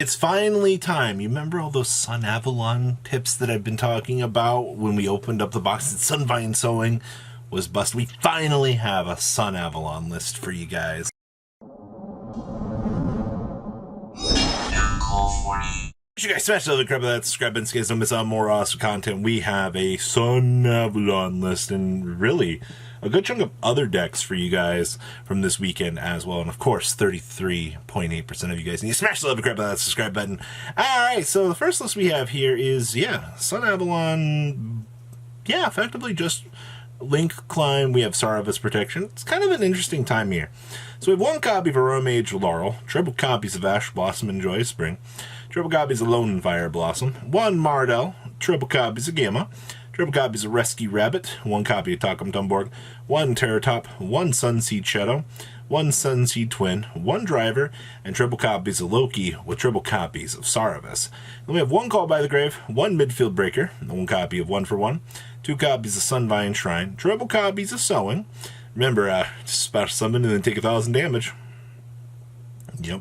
It's finally time. You remember all those Sunavalon tips that I've been talking about when we opened up the box that Sunvine Sewing was busted? We finally have a Sunavalon list for you guys. You guys smash the other crap that subscribe and guys don't miss out on more awesome content. We have a Sunavalon list and really a good chunk of other decks for you guys from this weekend as well. And of course, 33.8% of you guys need to smash the other crap that subscribe button. Alright, so the first list we have here is, Sunavalon, effectively just Link Climb. We have Saravas Protection. It's kind of an interesting time here. So we have one copy of Aurora Mage Laurel, triple copies of Ash Blossom and Joy Spring, triple copies of Lone Fire Blossom, one Mardell, triple copies of Gamma, triple copies of Rescue Rabbit, one copy of Takum Tumborg, one Terratop, one Sunseed Shadow, one Sunseed Twin, one Driver, and triple copies of Loki with triple copies of Saravas. Then we have one Call by the Grave, one Midfield Breaker, one copy of One for One, two copies of Sunvine Shrine, triple copies of Sewing. Remember, just special summon and then take 1,000 damage. Yep.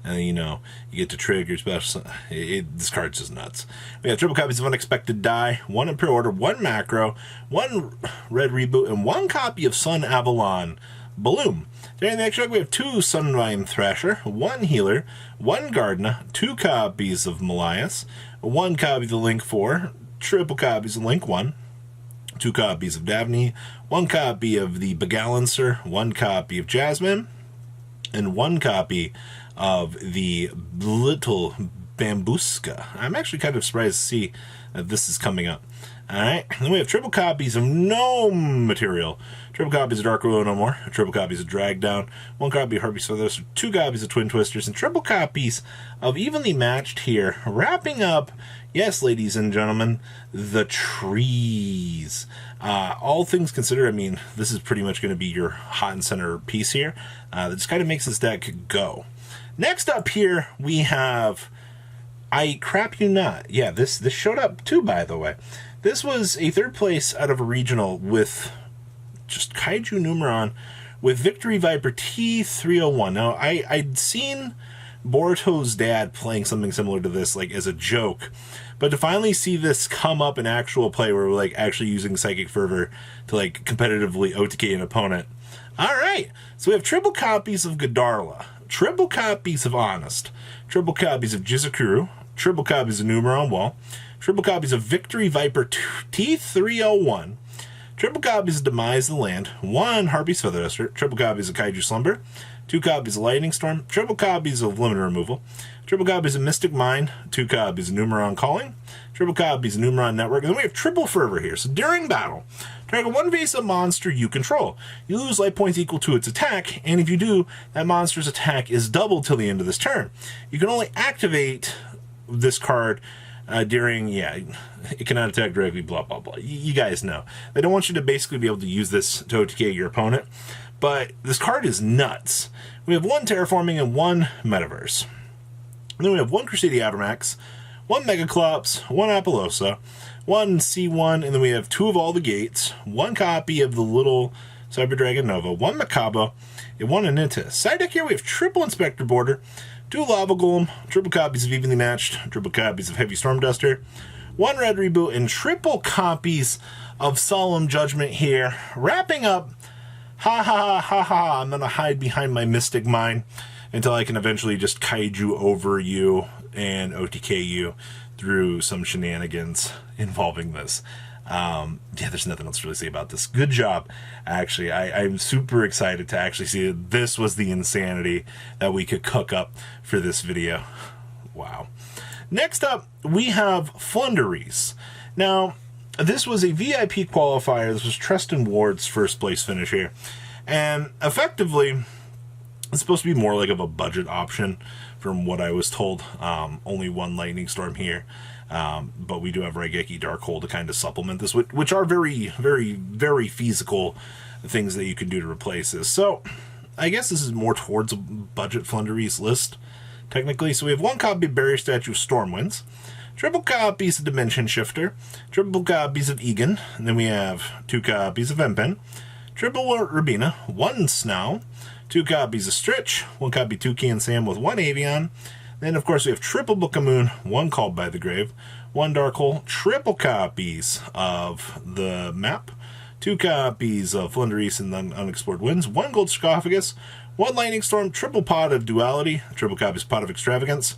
And you get to trigger special. This card's just nuts. We have triple copies of Unexpected Die, one Imperial Order, one Macro, one Red Reboot, and one copy of Sunavalon Bloom. During the extra, we have two Sunvine Thrasher, one Healer, one Gardena, two copies of Malias, one copy of the Link 4, triple copies of Link 1, two copies of Davni, one copy of the Begalancer, one copy of Jasmine, and one copy of the Little Bambuska. I'm actually kind of surprised to see that this is coming up. Alright, then we have triple copies of Gnome Material, triple copies of Dark Willow No More, triple copies of Drag Down, one copy of Harpy's Feathers, two copies of Twin Twisters, and triple copies of Evenly Matched here, wrapping up, yes, ladies and gentlemen, the trees. All things considered, I mean, this is pretty much going to be your hot and center piece here. That just kind of makes this deck go. Next up here, we have I Crap You Not. Yeah, this showed up too, by the way. This was a third place out of a regional with just Kaiju Numeron with Victory Viper T301. Now, I'd seen Boruto's dad playing something similar to this, like, as a joke. But to finally see this come up in actual play where we're, like, actually using Psychic Fervor to, like, competitively OTK an opponent. Alright, so we have triple copies of Godarla, triple copies of Honest, triple copies of Jizakuru, triple copies of Numeron Wall, triple copies of Victory Viper T301, triple copies of Demise the Land, one Harpy's Feather Duster, triple copies of Kaiju Slumber, two copies of Lightning Storm, triple copies of Limit Removal, triple copies of Mystic Mind, two copies of Numeron Calling, triple copies of Numeron Network, and then we have triple Fervor here. So during battle, target one face-up monster you control. You lose life points equal to its attack, and if you do, that monster's attack is doubled till the end of this turn. You can only activate this card during, it cannot attack directly, blah, blah, blah. You guys know. They don't want you to basically be able to use this to OTK your opponent, but this card is nuts. We have one Terraforming and one Metaverse. And then we have one Crusadia Avermax, one Megaclops, one Apollosa, one C1, and then we have two of all the gates, one copy of the little Cyber Dragon Nova, one Makaba, and one Anita. Side deck here we have triple Inspector Border, two Lava Golem, triple copies of Evenly Matched, triple copies of Heavy Storm Duster, one Red Reboot, and triple copies of Solemn Judgment here. Wrapping up, I'm gonna hide behind my Mystic Mind until I can eventually just kaiju over you and OTK you through some shenanigans involving this. There's nothing else to really say about this. Good job. Actually, I'm super excited to actually see that this was the insanity that we could cook up for this video. Wow. Next up, we have Flunderies. Now, this was a VIP qualifier. This was Treston Ward's first place finish here. And effectively, it's supposed to be more like of a budget option from what I was told. Only one Lightning Storm here. But we do have Raigeki Darkhold to kind of supplement this, which are very, very, very feasible things that you can do to replace this. So, I guess this is more towards a budget Flunderies list, technically. So we have one copy of Barrier Statue of Stormwinds, triple copies of Dimension Shifter, triple copies of Egan, and then we have two copies of Empen, triple Rabina, one Snow, two copies of Stritch, one copy of Toucan Sam with one Avion, Then, of course, we have triple Book of Moon, one Called by the Grave, one Dark Hole, triple copies of the map, 2 copies of Flundereese and the Unexplored Winds, 1 Gold Sarcophagus, 1 Lightning Storm, triple Pot of Duality, triple copies Pot of Extravagance,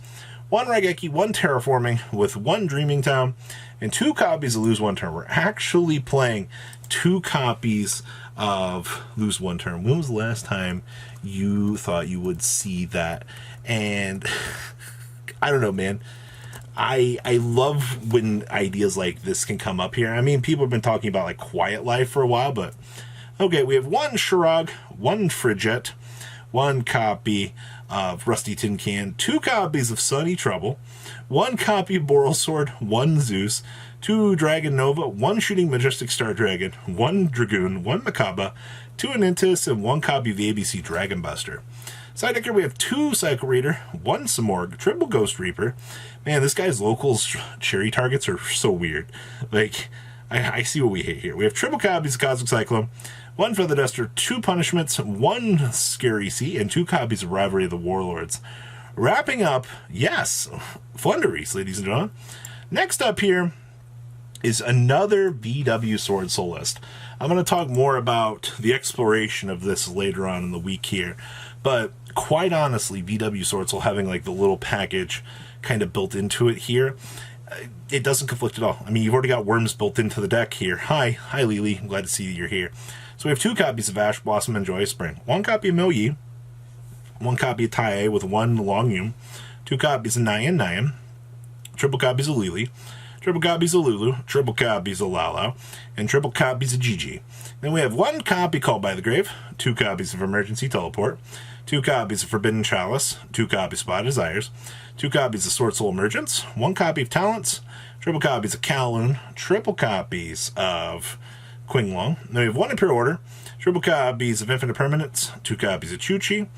1 Raigeki, 1 Terraforming with 1 Dreaming Town, and 2 copies of Lose One Turn. We're actually playing 2 copies of Lose One Turn. When was the last time you thought you would see that? And I don't know, man. I love when ideas like this can come up here. I mean, people have been talking about like Quiet Life for a while, but okay, we have 1 Shirog, 1 Frigette, 1 copy of Rusty Tin Can, 2 copies of Sunny Trouble, 1 copy of Boral Sword, 1 Zeus, 2 Dragon Nova, 1 Shooting Majestic Star Dragon, 1 Dragoon, 1 Makaba, 2 Anintis, and 1 copy of the ABC Dragon Buster. Side decker, we have 2 Cycle Reader, 1 Samorg, triple Ghost Reaper. Man, this guy's locals cherry targets are so weird. Like, I see what we hate here. We have triple copies of Cosmic Cyclone, 1 Feather Duster, 2 Punishments, 1 Scary Sea, and 2 copies of Rivalry of the Warlords. Wrapping up, yes, Flundereese, ladies and gentlemen. Next up here is another VW Sword Soul list. I'm going to talk more about the exploration of this later on in the week here, but quite honestly, VW Sword Soul having like the little package kind of built into it here, it doesn't conflict at all. I mean, you've already got worms built into the deck here. Hi Lily, I'm glad to see that you're here. So we have 2 copies of Ash Blossom and Joyous Spring, 1 copy of Mil Yi, 1 copy of Tai with 1 Long Yum, 2 copies of Nyan, triple copies of Lily, triple copies of Lulu, triple copies of Lalo, and triple copies of Gigi. Then we have 1 copy Called by the Grave, 2 copies of Emergency Teleport, 2 copies of Forbidden Chalice, 2 copies of Spot Desires, 2 copies of Sword Soul Emergence, 1 copy of Talents, triple copies of Kowloon, triple copies of Qinglong. Then we have 1 Imperial Order, triple copies of Infinite Permanence, 2 copies of Chuchi,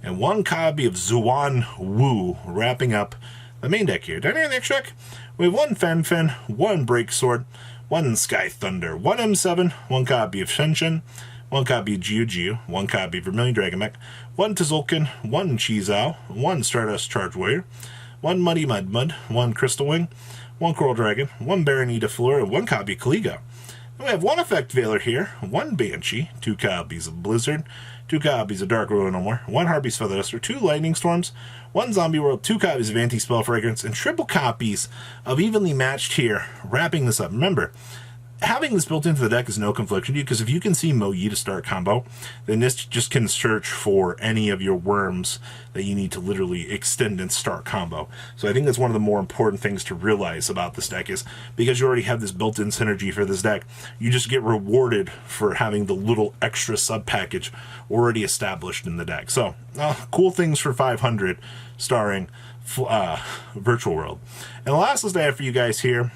and 1 copy of Zuan Wu, wrapping up the main deck here. Down here in the extra deck, we have 1 Fen, 1 Break Sword, 1 Sky Thunder, 1 M7, 1 copy of Shenshin, 1 copy of Jiu, 1 copy of Vermilion Dragon Mech, 1 Tzolk'in, 1 Chizao, 1 Stardust Charge Warrior, 1 Muddy Mud, 1 Crystal Wing, 1 Coral Dragon, 1 Baronita Fleur, and 1 copy of Kaligo. Then we have 1 Effect Veiler here, 1 Banshee, 2 copies of Blizzard, 2 copies of Dark Ruin No More, 1 Harpy's Feather Duster, 2 Lightning Storms, 1 Zombie World, 2 copies of Anti-Spell Fragrance, and triple copies of Evenly Matched here, wrapping this up. Remember, having this built into the deck is no confliction to you, because if you can see Mo Yi to start combo, then this just can search for any of your worms that you need to literally extend and start combo. So I think that's one of the more important things to realize about this deck, is because you already have this built-in synergy for this deck, you just get rewarded for having the little extra sub-package already established in the deck. So, cool things for 500 starring Virtual World. And the last list I have for you guys here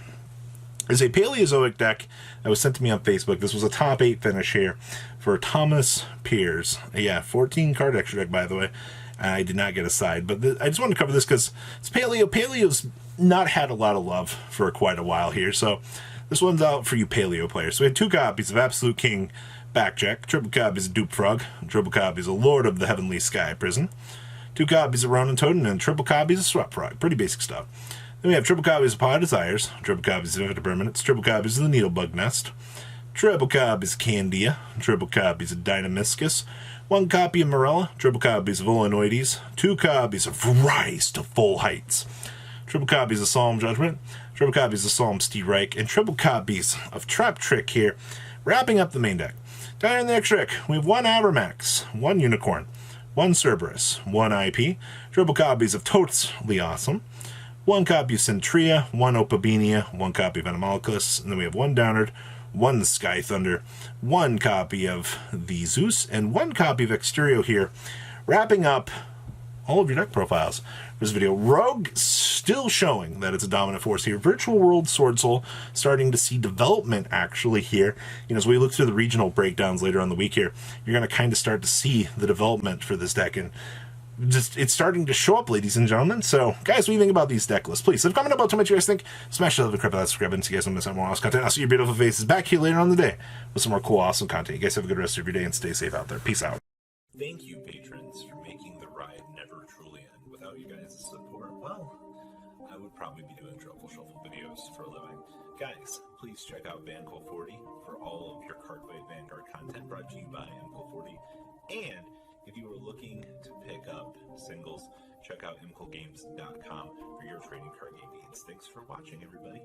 is a Paleozoic deck that was sent to me on Facebook. This was a top 8 finish here for Thomas Piers. Yeah, 14 card extra deck, by the way. I did not get a side, but I just wanted to cover this because it's Paleo. Paleo's not had a lot of love for quite a while here, so this one's out for you Paleo players. So we had 2 copies of Absolute King Backjack, triple copies of Dupe Frog, triple copies of Lord of the Heavenly Sky Prison, 2 copies of Ronin Totem, and triple copies of Swept Frog. Pretty basic stuff. Then we have triple copies of Pod Desires, triple copies of Infinite Permanence, triple copies of the Needlebug Nest, triple copies of Candia, triple copies of Dynamiscus, 1 copy of Morella, triple copies of Olenoides, 2 copies of Rise to Full Heights, triple copies of Solemn Judgment, triple copies of Solemn Steve Reich, and triple copies of Trap Trick here, wrapping up the main deck. Down here in the extra deck, we have 1 Abramax, 1 Unicorn, 1 Cerberus, 1 IP, triple copies of Totally Awesome, 1 copy of Centria, 1 Opabinia, 1 copy of Animalcus, and then we have 1 Downard, 1 Sky Thunder, 1 copy of the Zeus, and 1 copy of Exterio here, wrapping up all of your deck profiles for this video. Rogue still showing that it's a dominant force here. Virtual World Sword Soul starting to see development actually here. You know, as we look through the regional breakdowns later on the week here, you're going to kind of start to see the development for this deck, and just it's starting to show up, ladies and gentlemen. So, guys, what do you think about these deck lists? Please leave a comment about how much you guys think. Smash the like button, subscribe, and see you guys don't miss out more awesome content. I'll see your beautiful faces back here later on in the day with some more cool, awesome content. You guys have a good rest of your day and stay safe out there. Peace out. Thank you, patrons, for making the ride never truly end. Without you guys' support, I would probably be doing Truffle Shuffle videos for a living. Guys, please check out Vanquill40 for all of your Cardfight Vanguard content brought to you by Vanquill40. And if you are looking to pick up singles, check out mquillgames.com for your trading card game needs. Thanks for watching, everybody.